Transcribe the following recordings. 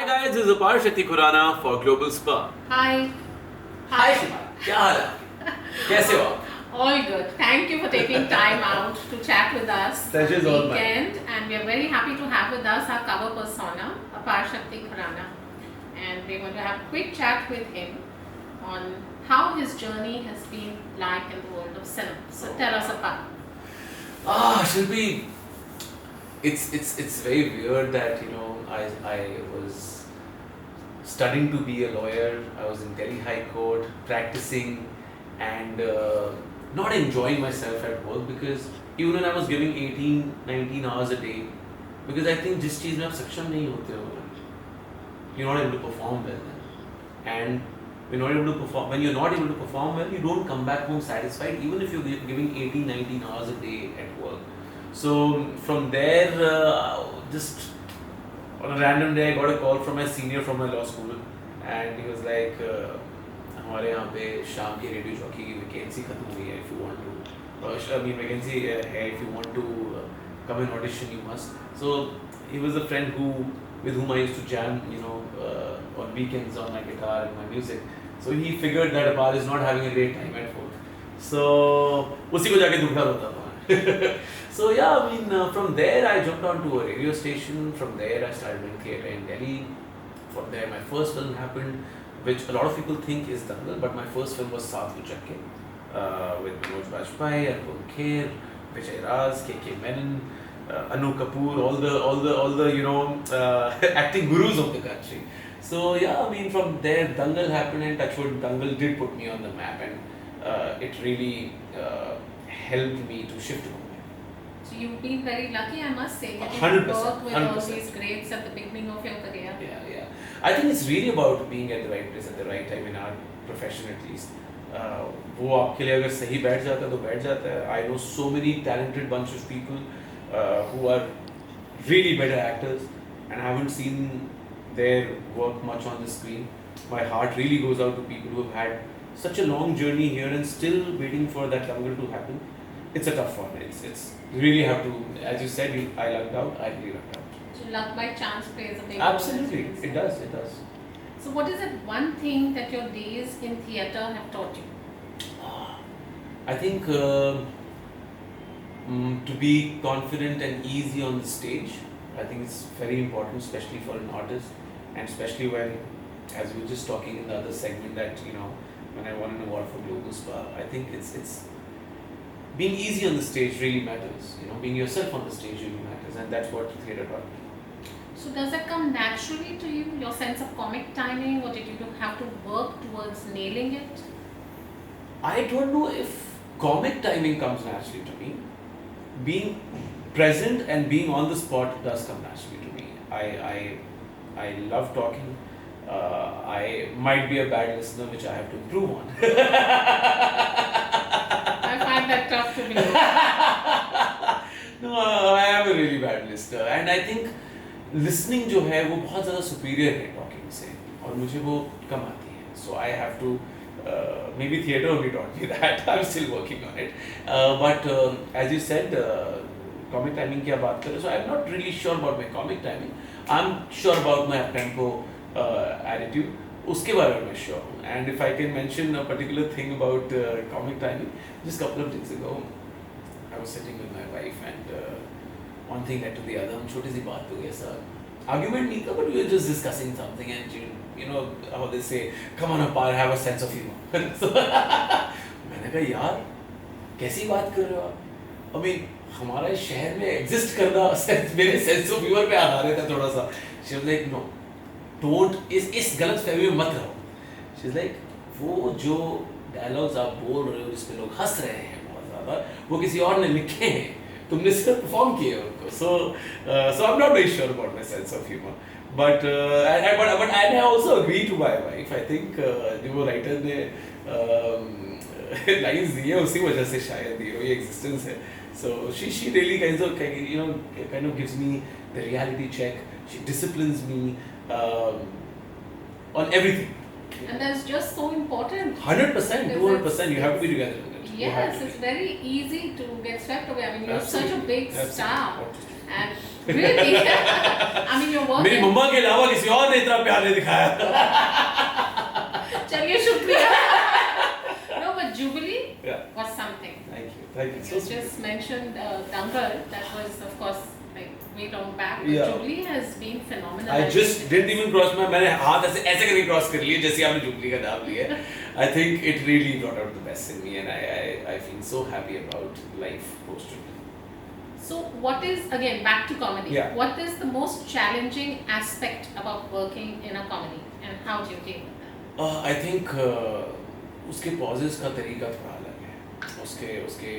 guys, this is Apar Shakti Khurana for Global Spa. Hi. Hi Shifa, क्या हाल है? कैसे हो आप? All good. Thank you for taking time out to chat with us Pleasure is on all the mine. weekend, and we are very happy to have with us our cover persona, Apar Shakti Khurana, and we're going to have a quick chat with him on how his journey has been like in the world of cinema. So tell us, Apar. Shilpi, it's very weird that I was studying to be a lawyer. I was in Delhi High Court practicing and not enjoying myself at work because even when I was giving 18-19 hours a day, because I think जिस चीज़ में आप सक्षम नहीं होते हो, you're not able to perform well then. And when you're not able to perform well, you don't come back home satisfied even if you're giving 18-19 hours a day at work. So from there, just on a random day, I got a call from my senior from my law school, and he was like, हमारे यहाँ पे शाम की radio jockey की vacancy खत्म हुई है, if you want to, vacancy है, if you want to come and audition, you must. So he was a friend with whom I used to jam, on weekends on my guitar and my music. So he figured that Apar is not having a great time at work. So उसी को जाके दुखा होता था. So yeah, from there I jumped onto a radio station. From there I started doing theatre in Delhi. From there my first film happened, which a lot of people think is Dangal, but my first film was Saath Kuchakke, with Manoj Bajpayee, Anupam Kher, Vijay Raz, K.K. Menon, Anu Kapoor, all the acting gurus of the country. So yeah, from there Dangal happened, and Touchwood Dangal did put me on the map, and it really helped me to shift to Mumbai. So you've been very lucky, I must say, that you 100%, worked with all 100%. these greats at the beginning of your career. Yeah. I think it's really about being at the right place at the right time in our profession at least. वो आपके लिए अगर सही बैठ जाता है तो बैठ जाता है. I know so many talented bunch of people who are really better actors and I haven't seen their work much on the screen. My heart really goes out to people who have had such a long journey here and still waiting for that dangal to happen. It's a tough one. It's you really have to, as you said, I lucked out. I really lucked out. So luck by chance plays a big role. Absolutely, it does. So what is it one thing that your days in theatre have taught you? I think to be confident and easy on the stage. I think it's very important, especially for an artist, and especially when, as we were just talking in the other segment, that when I won an award for Global Spa, I think it's being easy on the stage really matters. Being yourself on the stage really matters, and that's what theatre taught me. So does it come naturally to you, your sense of comic timing, or did you have to work towards nailing it? I don't know if comic timing comes naturally to me. Being present and being on the spot does come naturally to me. I love talking. I might be a bad listener, which I have to improve on. I find that tough to believe. No, I am a really bad listener, and I think listening जो है वो बहुत ज़्यादा superior है talking से, और मुझे वो कम आती है. So I have to maybe theatre only taught me that. I'm still working on it. But as you said, comic timing की आप बात करें, so I'm not really sure about my comic timing. I'm sure about my up-tempo attitude. उसके बारे में मैं sure हूँ. And if I can mention a particular thing about comic timing, just a couple of days ago, I was sitting with my wife and one thing led to the other. हम छोटी सी बात हो गई ऐसा argument नहीं था, but we were just discussing something, and you know how they say, come on Apar, have a sense of humor. So मैंने कहा यार कैसी बात कर रहे हो आप? हमारा इस शहर में एग्जिस्ट करना मेरे सेंस ऑफ ह्यूमर पे आधारित है थोड़ा सा. She was like, no, don't इस गलत फहमी में मत रहो. She was like, वो जो डायलॉग्स आप बोल रहे हो जिसपे लोग हंस रहे हैं बहुत ज़्यादा, वो किसी और ने लिखे हैं, तुमने सिर्फ परफॉर्म किए उनको. So I'm not very sure about my sense of humor, but I also agree to my wife. I think जो वो राइटर ने लाइन्स दी है उसी वजह से शायद ये एग्जिस्टेंस है. So she really kind of gives me the reality check. She disciplines me on everything. And that's just so important. 100%, 200%. You have to be together. Yes, it's very easy to get swept away. You're such a big star. And really, I mean, you're मेरी working. मम्मा के अलावा किसी और ने इतना प्यार नहीं दिखाया. चलिए शुक्रिया. No, but Jubilee Yeah. was something. Thank you. You So sweet. just mentioned Dangal. That was, of course, like way long back. But Yeah. Jubilee has been phenomenal. I just didn't even cross मैंने हाथ ऐसे करके cross कर लिए जैसे आपने jubilee का नाम लिया. I think it really brought out the best in me, and I feel so happy about life post Jubilee. So, what is, again, back to comedy? Yeah. What is the most challenging aspect about working in a comedy, and how do you deal with that? I think उसके pauses का तरीका थोड़ा अलग है. उसके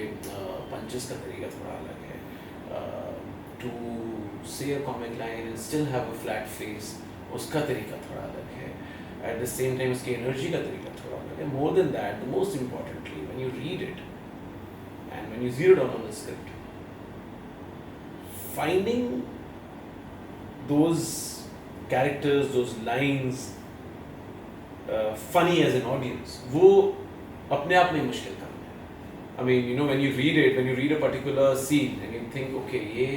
punches का तरीका थोड़ा अलग है. To say a comic line and still have a flat face, उसका तरीका थोड़ा अलग है. At the same time, उसकी energy का तरीका थोड़ा अलग है. More than that, the most importantly, when you read it and when you zero down on the script, finding those characters, those lines funny as an audience, वो अपने आप में मुश्किल काम है. I mean, when you read a particular scene and you think, okay, ये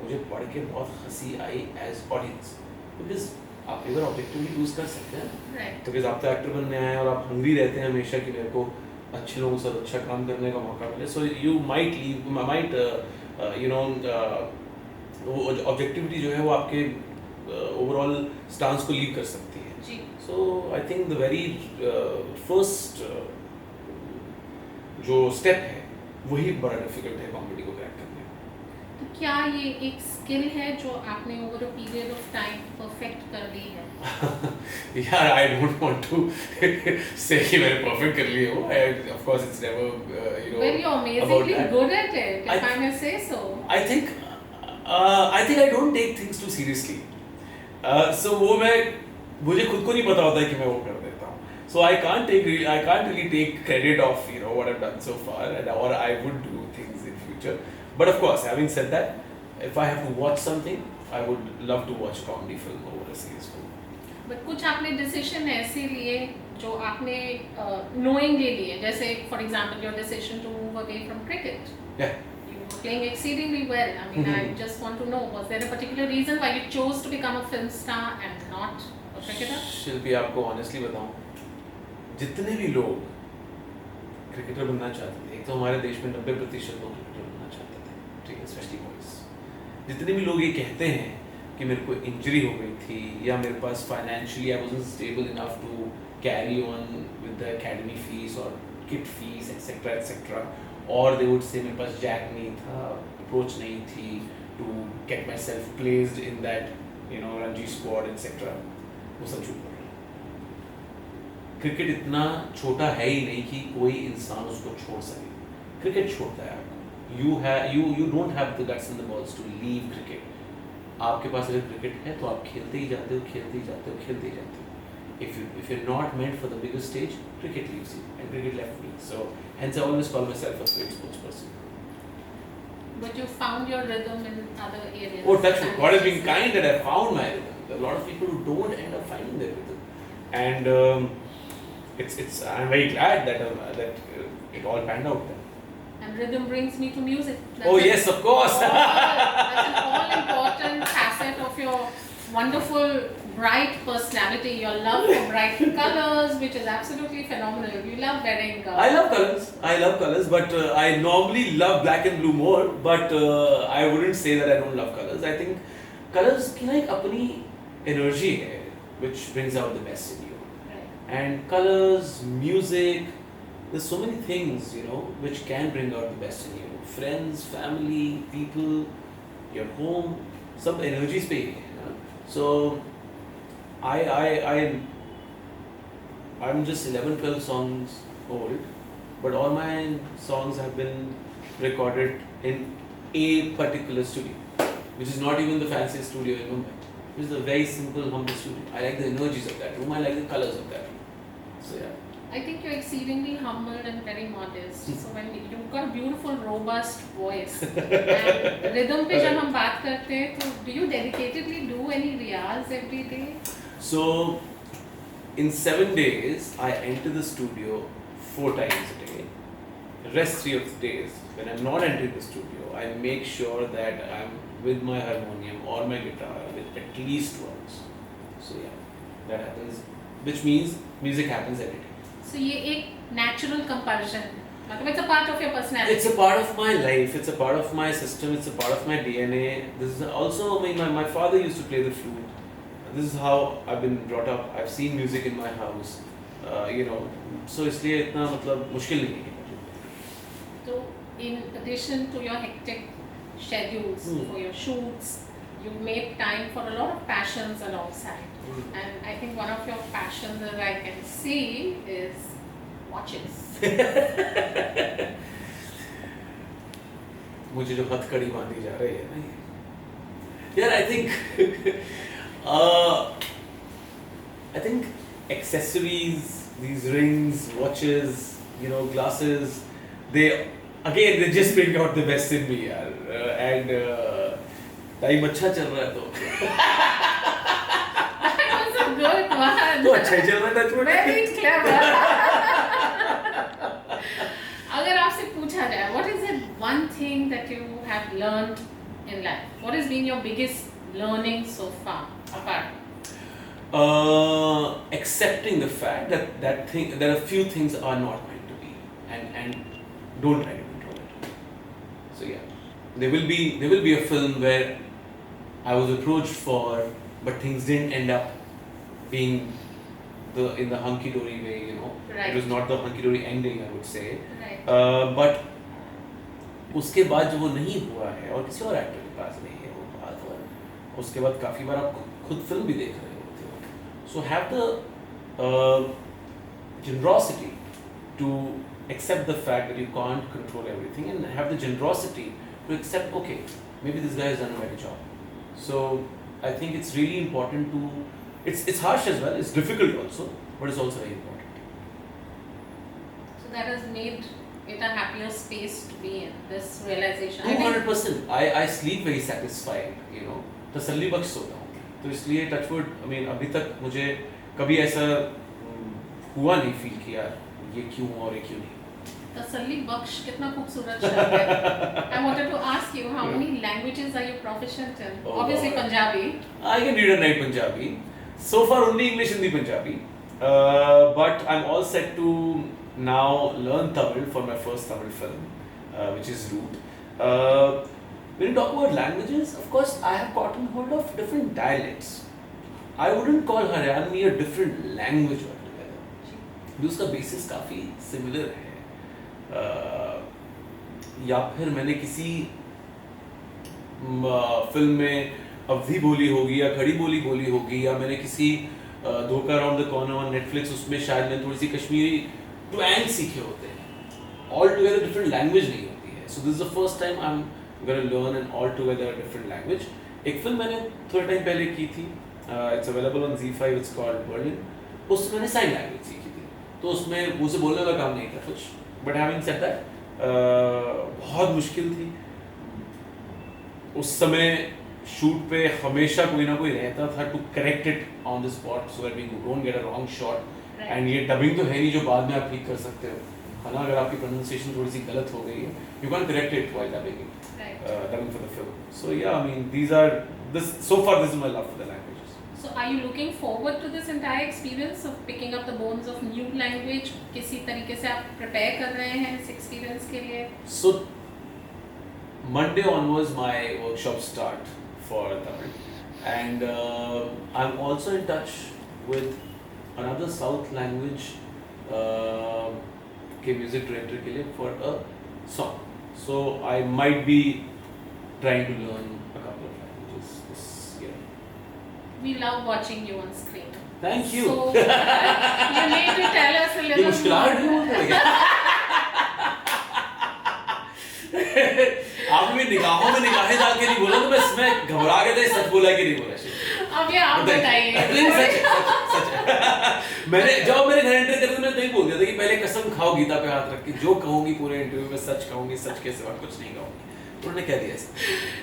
मुझे पढ़ के बहुत हंसी आई as audience, because आप एक बार objectively use कर सकते हैं. Right. तो आप तो एक्टर बनने आए हैं और आप हंग्री रहते हैं हमेशा कि मेरे को अच्छे लोगों के साथ अच्छा काम करने का मौका मिले. So you might वो ऑब्जेक्टिविटी जो है वो आपके ओवरऑल स्टांस को लीव कर सकती है. जी. So I think the very first जो स्टेप है वही बड़ा डिफिकल्ट है कॉमेडी को क्रैक करने में. तो क्या ये एक स्किल है जो आपने over a period of time perfect कर ली है? यार आई डोंट वांट टू से कि मैंने परफेक्ट कर ली हो. Of course it's never Well, you're amazingly good at it, if I may say so. I think I don't take things too seriously. So वो मुझे खुद को नहीं पता होता है कि मैं वो कर देता हूँ. So I can't really take credit of what I've done so far, or I would do things in future. But of course, having said that, if I have to watch something, I would love to watch a comedy film over a series film. But कुछ आपने decision ऐसे लिए जो आपने knowingly लिए, जैसे for example your decision to move away from cricket. Yeah. You were playing exceedingly well. I mean, I just want to know, was there a particular reason why you chose to become a film star and not a cricketer? शिल्पी आपको honestly बताऊं, जितने भी लोग cricketer बनना चाहते थे, एक तो हमारे देश में 90% लोग क्रिकेटर बनना चाहते थे, ठीक है, स्पेशली बॉयज. जितने भी लोग ये कहते हैं कि मेरे को इंजरी हो गई थी या मेरे पास financially I wasn't stable enough to carry on with the academy fees और किट फीस एक्सेट्रा एक्सेट्रा, और दे वुड से मेरे पास जैक नहीं था, अप्रोच नहीं थी to get myself placed in that Ranji squad etcetera, वो सब झूठ बोल रहे हैं. क्रिकेट इतना छोटा है ही नहीं कि कोई इंसान उसको छोड़ सके. क्रिकेट छोड़ता है आपको. You don't have the guts and the balls to leave cricket. आपके पास अगर क्रिकेट है तो आप खेलते ही जाते हो, खेलते ही जाते हो, खेलते ही जाते हो. If you're not meant for the bigger stage, cricket leaves you, and cricket left me. So hence I always call myself a straight sports person. But you found your rhythm in other areas. Oh, touch wood. God has been kind that I found my rhythm. There are a lot of people who don't end up finding their rhythm, and I'm very glad that it all panned out then. And rhythm brings me to music. Yes, of course. That's an all-important facet of your wonderful, bright personality. Your love for bright colors, which is absolutely phenomenal. You love wearing. I love colors, but I normally love black and blue more. But I wouldn't say that I don't love colors. I think colors की ना एक अपनी energy है, which brings out the best in you. Right. And colors, music, there's so many things which can bring out the best in you. Friends, family, people, your home, सब energies पे ही है. So I'm just 11-12 songs old, but all my songs have been recorded in a particular studio, which is not even the fanciest studio in Mumbai. It is a very simple, humble studio. I like the energies of that room. I like the colors of that room. So yeah. I think you're exceedingly humble and very modest. So when you've got a beautiful, robust voice, and rhythm पे जब हम बात करते हैं, तो do you dedicatedly do any riyaz every day? So in 7 days, I enter the studio 4 times a day, rest 3 of the days when I'm not entering the studio, I make sure that I'm with my harmonium or my guitar with at least 2 hours. So yeah, that happens, which means music happens every day. So ये एक natural compulsion है, मतलब it's a part of your personality. It's a part of my life, it's a part of my system, it's a part of my DNA. This is also, I mean, my father used to play the flute. This is how I've been brought up. I've seen music in my house, you know, so इसलिए इतना मतलब मुश्किल नहीं है. So in addition to your hectic schedules for your shoots, you make time for a lot of passions alongside. And I think one of your passions that I can see is watches. मुझे जो हथकड़ी बांधी जा रही है ना ये, यार, I think accessories, these rings, watches, you know, glasses, they just bring out the best in me, यार. And टाइम अच्छा चल रहा है तो That was a good one. तो अच्छा ही चल रहा है तो Very clever. अगर आपसे पूछा जाए, what is it one thing that you have learned in life? What has been your biggest learning so far? Apart. Accepting the fact that there are few things are not meant to be, and don't try to control it. So yeah, there will be a film where I was approached for, but things didn't end up being in the hunky dory way, you know. Right. It was not the hunky dory ending, I would say. Right. But उसके बाद जो वो नहीं हुआ है और किसी और एक्टर के पास नहीं है वो बात, और उसके बाद काफ़ी बार आप खुद फिल्म भी देख रहे होते हो. So have the generosity to accept the fact that you can't control everything, and have the generosity to accept, okay, maybe this guy has done a better job. So I think it's really important to, it's harsh as well, it's difficult also, but it's also very important. So that has made it a happier space to be in, this realization. I think 200%. I sleep very satisfied, you know, तसल्ली बख्श सोता हूँ. तो इसलिए touchwood, I mean, अभी तक मुझे कभी ऐसा हुआ नहीं फील किया ये क्यों और ये क्यों नहीं. तसल्ली बख्श कितना खूबसूरत शब्द है. I wanted to ask you, how many languages are you proficient in? Oh, Obviously God. Punjabi. I can read and write Punjabi. So far only English, Hindi, Punjabi. But I'm all set to now learn Tamil for my first Tamil film, which is Root. When you talk about languages, of course, I have gotten hold of different dialects. I wouldn't call Haryanvi a different language altogether. क्योंकि उसका basis काफ़ी similar है. या फिर मैंने किसी film में अवधी बोली होगी या खड़ी बोली बोली होगी, या मैंने किसी धोखा around the corner on Netflix उसमें शायद मैंने थोड़ी सी कश्मीरी ट्वैंग सीखे होते हैं. ऑल टुगेदर डिफरेंट लैंग्वेज नहीं होती है. So this is the first time I am gonna learn an all together different language. एक फिल्म मैंने थोड़ा टाइम पहले की थी, it's available on ZEE5, it's called Berlin. उसमें मैंने साइन लैंग्वेज सीखी थी, तो उसमें मुझे बोलने का काम नहीं था कुछ, बट हैविंग सेड दैट बहुत मुश्किल थी उस समय. शूट पे हमेशा कोई ना कोई रहता था to correct it on the spot so that we don't get a wrong shot. And ये डबिंग तो है नहीं जो बाद में आप ठीक कर सकते हो, है ना. अगर आपकी प्रोनाउंसिएशन थोड़ी सी गलत हो गई है, you can correct it while dubbing it, dubbing for the film. So yeah, I mean these are this so far this is my love for the languages. So are you looking forward to this entire experience of picking up the bones of new language? किसी तरीके से आप prepare कर रहे हैं इस experience के लिए? So Monday onwards my workshops start for Tamil, and I'm also in touch with another South language के music director के लिए for a song. So I might be trying to learn a couple of languages this year. We love watching you on screen. Thank you. So you need to tell us a ये little मुश्किलात नहीं more. बोल रहे हैं. आपने निगाहों में निगाहें डाल के नहीं बोला, तो मैं इसमें घबरा के थे, सच बोला कि नहीं बोला. अब ये आप बताइए. नहीं, सच है. मैंने जब मेरे घर एंटर करते मैं तो ही बोल दिया था कि पहले कसम खाओ गीता पे हाथ रख के, जो कहूंगी पूरे इंटरव्यू में सच कहूंगी, सच के सिवा कुछ नहीं कहूंगी. उन्होंने कह दिया ऐसा.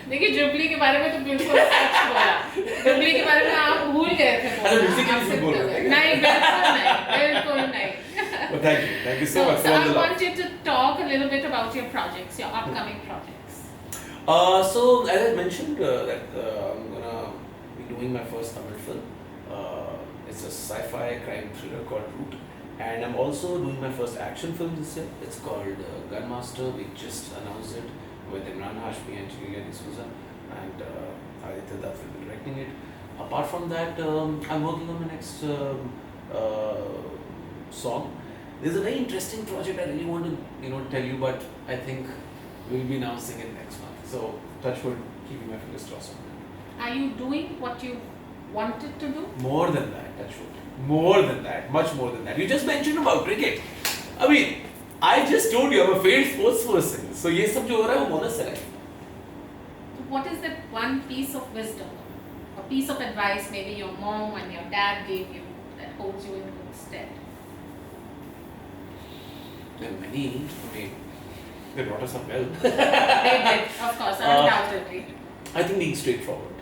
देखिए जुबली के बारे में तो बिल्कुल सच बोला. जुबली के बारे में आप भूल गए थे. अच्छा, म्यूजिक के लिए झूठ बोल रहे थे. नहीं, बिल्कुल नहीं, बिल्कुल नहीं. Well, thank you so much for So all the I love. want you to talk a little bit about your projects, your upcoming projects. So as I mentioned, that I'm gonna be doing my first Tamil film. It's a sci-fi crime thriller called Root, and I'm also doing my first action film this year. It's called Gunmaster. We just announced it with Imran Hashmi and Chirag D'Souza, and Aditya Dutt will be directing it. Apart from that, I'm working on my next song. There's a very interesting project I really want to tell you, but I think we'll be announcing it next month. So touch wood, keeping my fingers crossed on that. Are you doing what you wanted to do? More than that, touch wood. More than that, much more than that. You just mentioned about cricket. I mean, I just told you I'm a failed sports person. So ये सब जो हो रहा है वो bonus है. What is that one piece of wisdom, a piece of advice maybe your mom and your dad gave you that holds you in good stead? There are many. I mean, they brought us up well. They did, of course, undoubtedly. I think being straightforward.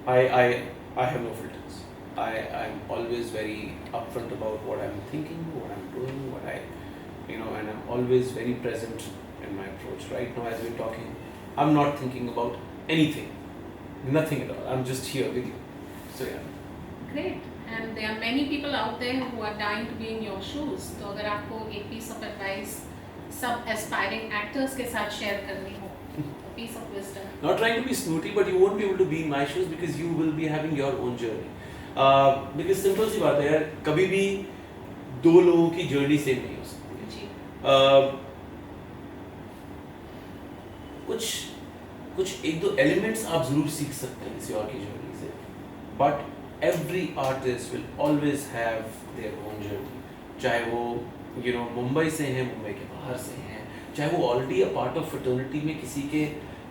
I have no filters. I'm always very upfront about what I'm thinking, what I'm doing, and I'm always very present in my approach. Right now, as we're talking, I'm not thinking about anything, nothing at all. I'm just here with you. So yeah. Great. And there are many people out there who are dying to be in your shoes. तो अगर आपको एक piece of advice सब aspiring actors के साथ share करनी हो, a piece of wisdom. Not trying to be snooty, but you won't be able to be in my shoes because you will be having your own journey. Because simple सी बात है यार, कभी भी दो लोगों की journey same नहीं हो सकती. जी. कुछ एक दो elements आप जरूर सीख सकते हैं किसी और की journey से. But every artist will always have their own journey. चाहे वो मुंबई से हैं, मुंबई के बाहर से हैं, चाहे वो already a part of fraternity में किसी के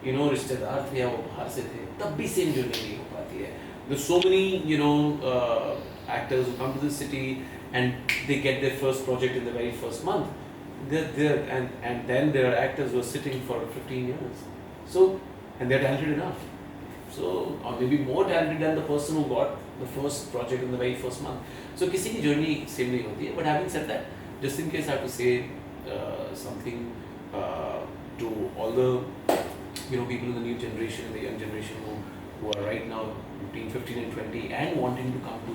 रिश्तेदार थे या वो बाहर से थे, तब भी same journey नहीं हो पाती है. There's so many actors who come to the city and they get their first project in the very first month. They're there, and then there are actors who are sitting for 15 years. So, and they're talented enough. So, or maybe more talented than the person who got the first project in the very first month. So, किसी की journey same नहीं होती है. But having said that, just in case I have to say something to all the people in the new generation, the young generation who are right now between 15 and 20 and wanting to come to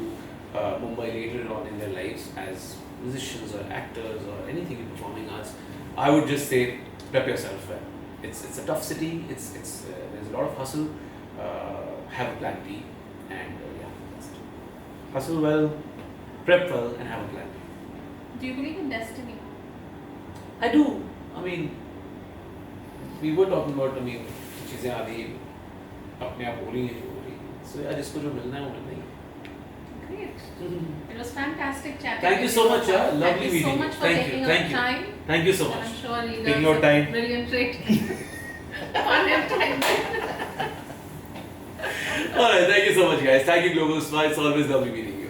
Mumbai later on in their lives as musicians or actors or anything in performing arts, I would just say prep yourself well. It's a tough city. There's a lot of hustle. Have a plan B, and that's it. Hustle well, prep well, and have a plan B. Do you believe in destiny? I do. I mean, we were talking about चीजें आधी अपने आप हो रही हैं जो हो रही हैं. So यार जिसको जो मिलना है वो मिलना ही है. Great. It was fantastic chatting. Thank you with so much, yeah. Lovely Thank you meeting so you. much for Thank taking you, your thank you. time. Thank you so much. I'm sure you Taking guys your are time. brilliant trade. On your time. Alright, thank you so much, guys. Thank you, Global Smile. It's always lovely meeting you.